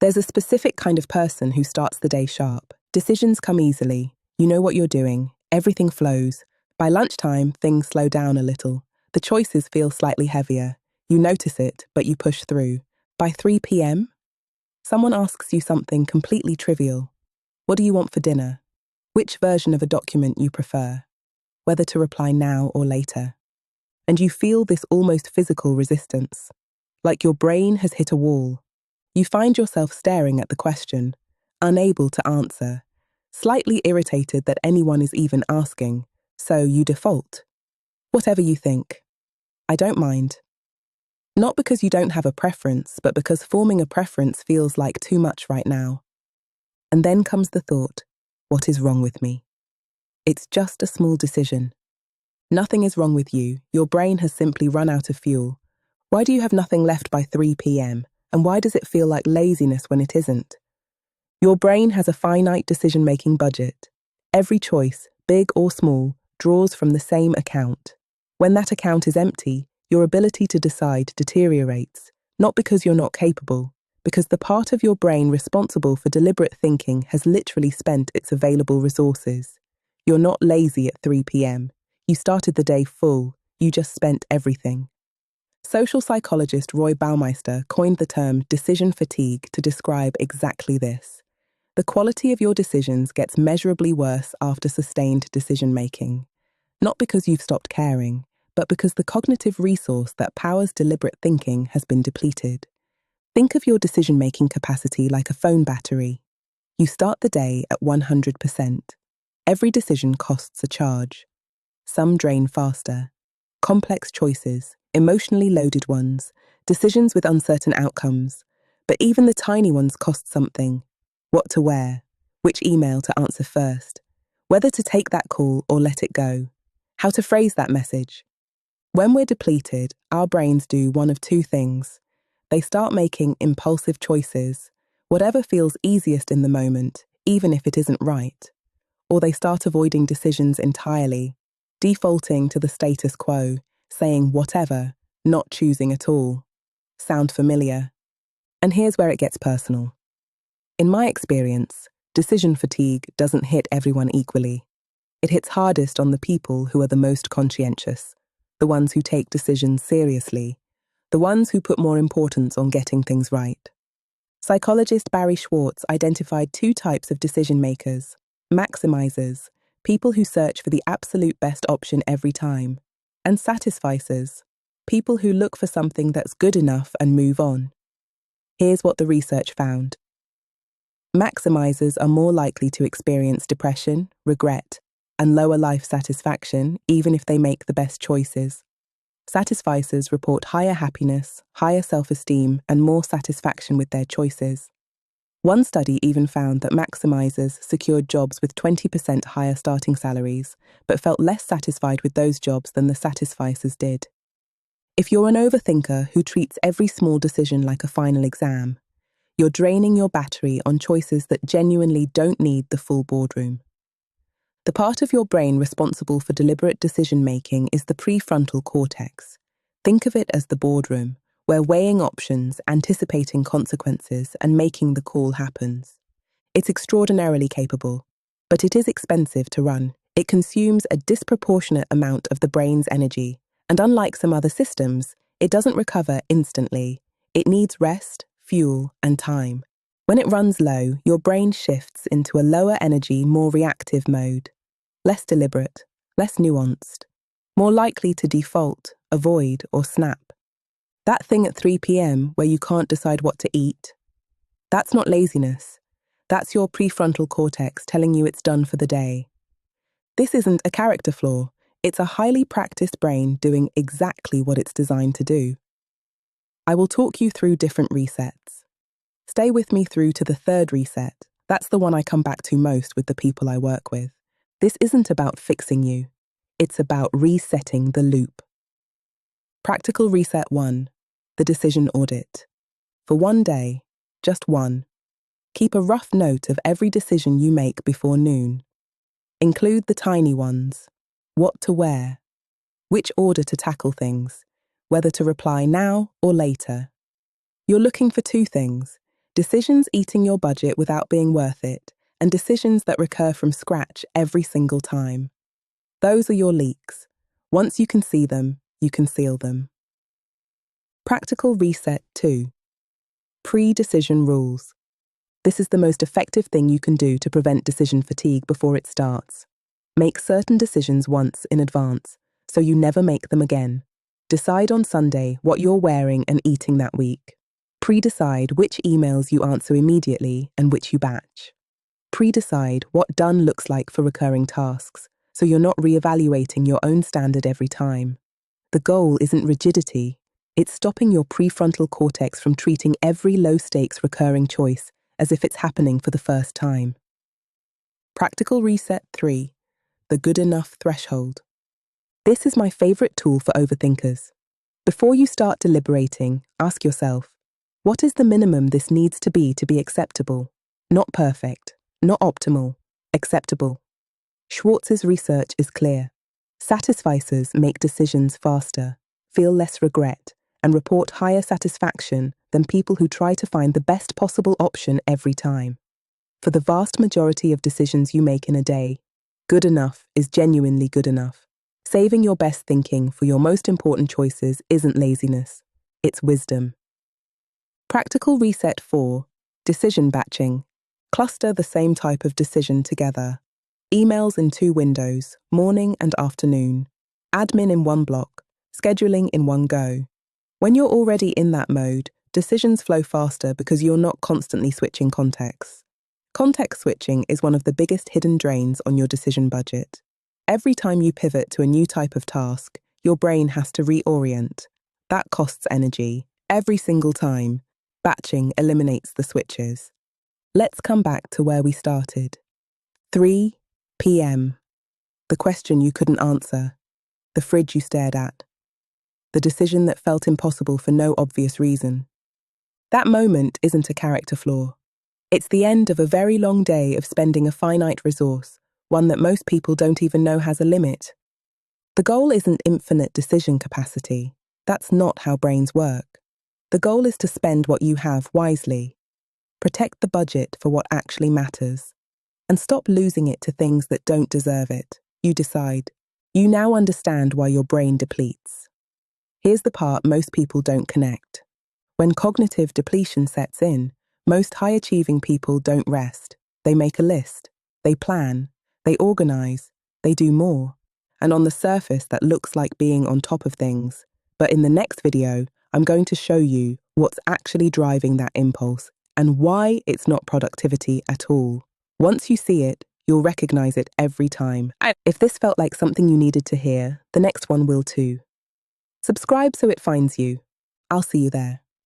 There's a specific kind of person who starts the day sharp. Decisions come easily. You know what you're doing. Everything flows. By lunchtime, things slow down a little. The choices feel slightly heavier. You notice it, but you push through. By 3 p.m., someone asks you something completely trivial. What do you want for dinner? Which version of a document you prefer? Whether to reply now or later. And you feel this almost physical resistance, like your brain has hit a wall. You find yourself staring at the question, unable to answer, slightly irritated that anyone is even asking, so you default. Whatever you think. I don't mind. Not because you don't have a preference, but because forming a preference feels like too much right now. And then comes the thought, what is wrong with me? It's just a small decision. Nothing is wrong with you. Your brain has simply run out of fuel. Why do you have nothing left by 3 p.m.? And why does it feel like laziness when it isn't? Your brain has a finite decision-making budget. Every choice, big or small, draws from the same account. When that account is empty, your ability to decide deteriorates, not because you're not capable, because the part of your brain responsible for deliberate thinking has literally spent its available resources. You're not lazy at 3 p.m. You started the day full. You just spent everything. Social psychologist Roy Baumeister coined the term decision fatigue to describe exactly this. The quality of your decisions gets measurably worse after sustained decision-making. Not because you've stopped caring, but because the cognitive resource that powers deliberate thinking has been depleted. Think of your decision-making capacity like a phone battery. You start the day at 100%. Every decision costs a charge. Some drain faster. Complex choices, emotionally loaded ones, decisions with uncertain outcomes. But even the tiny ones cost something. What to wear, which email to answer first, whether to take that call or let it go, how to phrase that message. When we're depleted, our brains do one of two things. They start making impulsive choices, whatever feels easiest in the moment, even if it isn't right. Or they start avoiding decisions entirely, defaulting to the status quo, saying whatever, not choosing at all. Sound familiar? And here's where it gets personal. In my experience, decision fatigue doesn't hit everyone equally. It hits hardest on the people who are the most conscientious, the ones who take decisions seriously, the ones who put more importance on getting things right. Psychologist Barry Schwartz identified two types of decision makers: maximizers, people who search for the absolute best option every time, and satisficers, people who look for something that's good enough and move on. Here's what the research found. Maximizers are more likely to experience depression, regret, and lower life satisfaction even if they make the best choices. Satisficers report higher happiness, higher self-esteem, and more satisfaction with their choices. One study even found that maximizers secured jobs with 20% higher starting salaries, but felt less satisfied with those jobs than the satisficers did. If you're an overthinker who treats every small decision like a final exam, you're draining your battery on choices that genuinely don't need the full boardroom. The part of your brain responsible for deliberate decision-making is the prefrontal cortex. Think of it as the boardroom, where weighing options, anticipating consequences, and making the call happens. It's extraordinarily capable, but it is expensive to run. It consumes a disproportionate amount of the brain's energy, and unlike some other systems, it doesn't recover instantly. It needs rest, fuel, and time. When it runs low, your brain shifts into a lower energy, more reactive mode. Less deliberate, less nuanced, more likely to default, avoid, or snap. That thing at 3 p.m. where you can't decide what to eat, that's not laziness. That's your prefrontal cortex telling you it's done for the day. This isn't a character flaw. It's a highly practiced brain doing exactly what it's designed to do. I will talk you through different resets. Stay with me through to the third reset. That's the one I come back to most with the people I work with. This isn't about fixing you. It's about resetting the loop. Practical reset 1. The decision audit. For one day, just one, keep a rough note of every decision you make before noon. Include the tiny ones. What to wear. Which order to tackle things. Whether to reply now or later. You're looking for two things: decisions eating your budget without being worth it, and decisions that recur from scratch every single time. Those are your leaks. Once you can see them, you can seal them. Practical Reset 2. Pre-decision rules. This is the most effective thing you can do to prevent decision fatigue before it starts. Make certain decisions once in advance, so you never make them again. Decide on Sunday what you're wearing and eating that week. Pre-decide which emails you answer immediately and which you batch. Pre-decide what done looks like for recurring tasks, so you're not re-evaluating your own standard every time. The goal isn't rigidity, it's stopping your prefrontal cortex from treating every low-stakes recurring choice as if it's happening for the first time. Practical Reset 3. The good enough threshold. This is my favorite tool for overthinkers. Before you start deliberating, ask yourself, what is the minimum this needs to be acceptable? Not perfect, not optimal, acceptable. Schwartz's research is clear. Satisficers make decisions faster, feel less regret, and report higher satisfaction than people who try to find the best possible option every time. For the vast majority of decisions you make in a day, good enough is genuinely good enough. Saving your best thinking for your most important choices isn't laziness, it's wisdom. Practical Reset 4. Decision batching. Cluster the same type of decision together. Emails in 2 windows, morning and afternoon. Admin in 1 block, scheduling in 1 go. When you're already in that mode, decisions flow faster because you're not constantly switching contexts. Context switching is one of the biggest hidden drains on your decision budget. Every time you pivot to a new type of task, your brain has to reorient. That costs energy, every single time. Batching eliminates the switches. Let's come back to where we started. 3 p.m. The question you couldn't answer. The fridge you stared at. The decision that felt impossible for no obvious reason. That moment isn't a character flaw. It's the end of a very long day of spending a finite resource, one that most people don't even know has a limit. The goal isn't infinite decision capacity. That's not how brains work. The goal is to spend what you have wisely. Protect the budget for what actually matters. And stop losing it to things that don't deserve it. You decide. You now understand why your brain depletes. Here's the part most people don't connect. When cognitive depletion sets in, most high-achieving people don't rest. They make a list. They plan. They organize. They do more. And on the surface, that looks like being on top of things. But in the next video, I'm going to show you what's actually driving that impulse and why it's not productivity at all. Once you see it, you'll recognize it every time. If this felt like something you needed to hear, the next one will too. Subscribe so it finds you. I'll see you there.